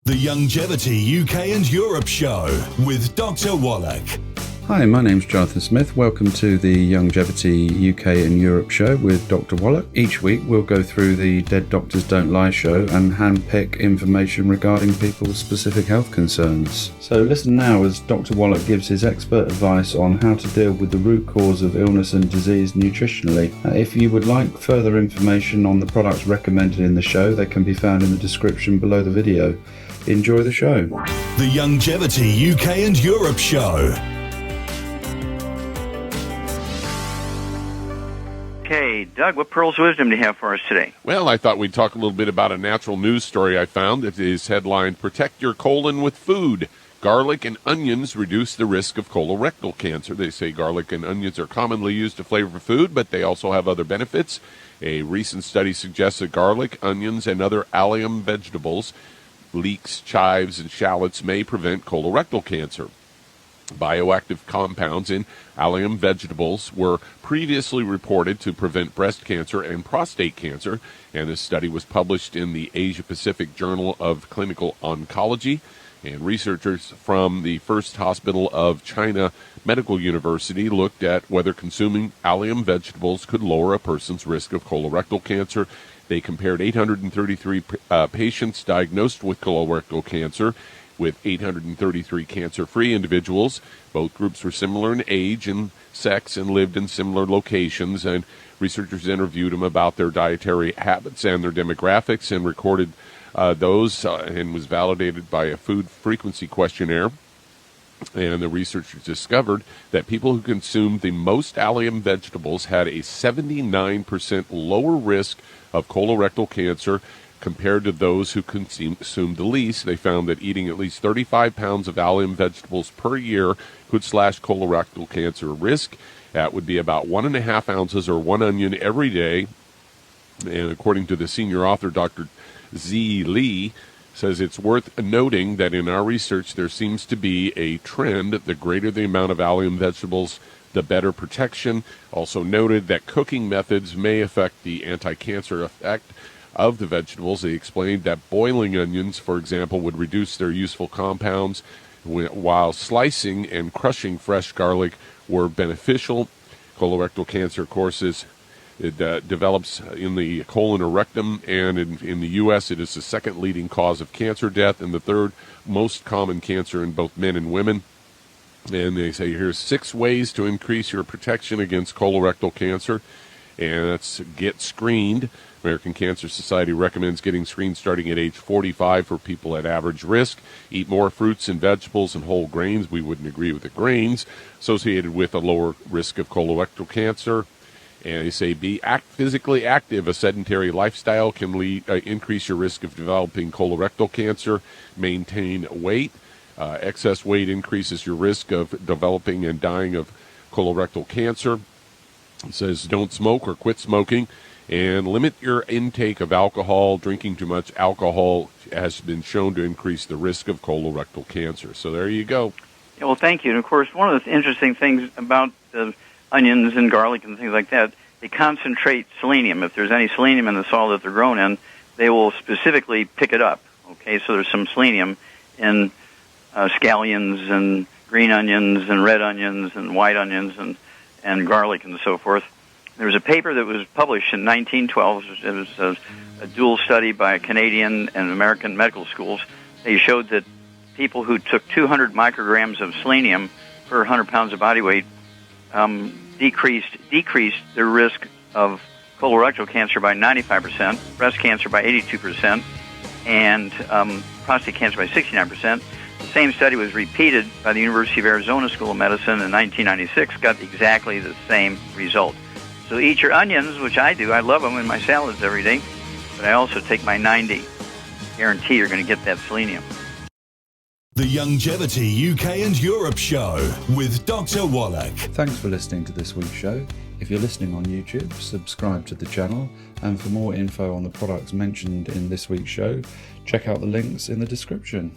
The Youngevity UK and Europe Show with Dr. Wallach. Hi, my name's Jonathan Smith. Welcome to the Youngevity UK and Europe Show with Dr. Wallach. Each week we'll go through the Dead Doctors Don't Lie show and handpick information regarding people's specific health concerns. So listen now as Dr. Wallach gives his expert advice on how to deal with the root cause of illness and disease nutritionally. If you would like further information on the products recommended in the show, they can be found in the description below the video. Enjoy the show. The Youngevity UK and Europe Show. Okay, Doug, what pearls of wisdom do you have for us today? Well, I thought we'd talk a little bit about a natural news story I found. It is headlined, Protect Your Colon with Food. Garlic and onions reduce the risk of colorectal cancer. They say garlic and onions are commonly used to flavor food, but they also have other benefits. A recent study suggests that garlic, onions, and other allium vegetables, leeks, chives, and shallots may prevent colorectal cancer. Bioactive compounds in allium vegetables were previously reported to prevent breast cancer and prostate cancer, and this study was published in the Asia Pacific Journal of Clinical Oncology. And researchers from the First Hospital of China Medical University looked at whether consuming allium vegetables could lower a person's risk of colorectal cancer. They compared 833 patients diagnosed with colorectal cancer with 833 cancer-free individuals. Both groups were similar in age and sex and lived in similar locations, and researchers interviewed them about their dietary habits and their demographics and recorded those and was validated by a food frequency questionnaire. And the researchers discovered that people who consumed the most allium vegetables had a 79% lower risk of colorectal cancer compared to those who consumed the least. They found that eating at least 35 pounds of allium vegetables per year could slash colorectal cancer risk. That would be about 1.5 ounces or 1 onion every day. And according to the senior author, Dr. Z. Lee, says it's worth noting that in our research there seems to be a trend. The greater the amount of allium vegetables, the better protection. Also noted that cooking methods may affect the anti-cancer effect of the vegetables. They explained that boiling onions, for example, would reduce their useful compounds, while slicing and crushing fresh garlic were beneficial. Colorectal cancer, of course, develops in the colon or rectum, and in the U.S. it is the second leading cause of cancer death and the third most common cancer in both men and women. And they say here's 6 ways to increase your protection against colorectal cancer, and that's get screened. American Cancer Society recommends getting screened starting at age 45 for people at average risk. Eat more fruits and vegetables and whole grains. We wouldn't agree with the grains associated with a lower risk of colorectal cancer. And they say be physically active. A sedentary lifestyle can increase your risk of developing colorectal cancer. Maintain weight. Excess weight increases your risk of developing and dying of colorectal cancer. It says don't smoke or quit smoking. And limit your intake of alcohol. Drinking too much alcohol has been shown to increase the risk of colorectal cancer. So there you go. Yeah, well, thank you. And, of course, one of the interesting things about onions and garlic and things like that, they concentrate selenium. If there's any selenium in the soil that they're grown in, they will specifically pick it up. Okay, so there's some selenium in scallions and green onions and red onions and white onions and garlic and so forth. There was a paper that was published in 1912. It was a dual study by Canadian and American medical schools. They showed that people who took 200 micrograms of selenium per 100 pounds of body weight decreased their risk of colorectal cancer by 95%, breast cancer by 82%, and prostate cancer by 69%. The same study was repeated by the University of Arizona School of Medicine in 1996, got exactly the same result. So eat your onions, which I do. I love them in my salads every day, but I also take my 90. Guarantee you're going to get that selenium. The Youngevity UK and Europe Show with Dr. Wallach. Thanks for listening to this week's show. If you're listening on YouTube, subscribe to the channel, and for more info on the products mentioned in this week's show, check out the links in the description.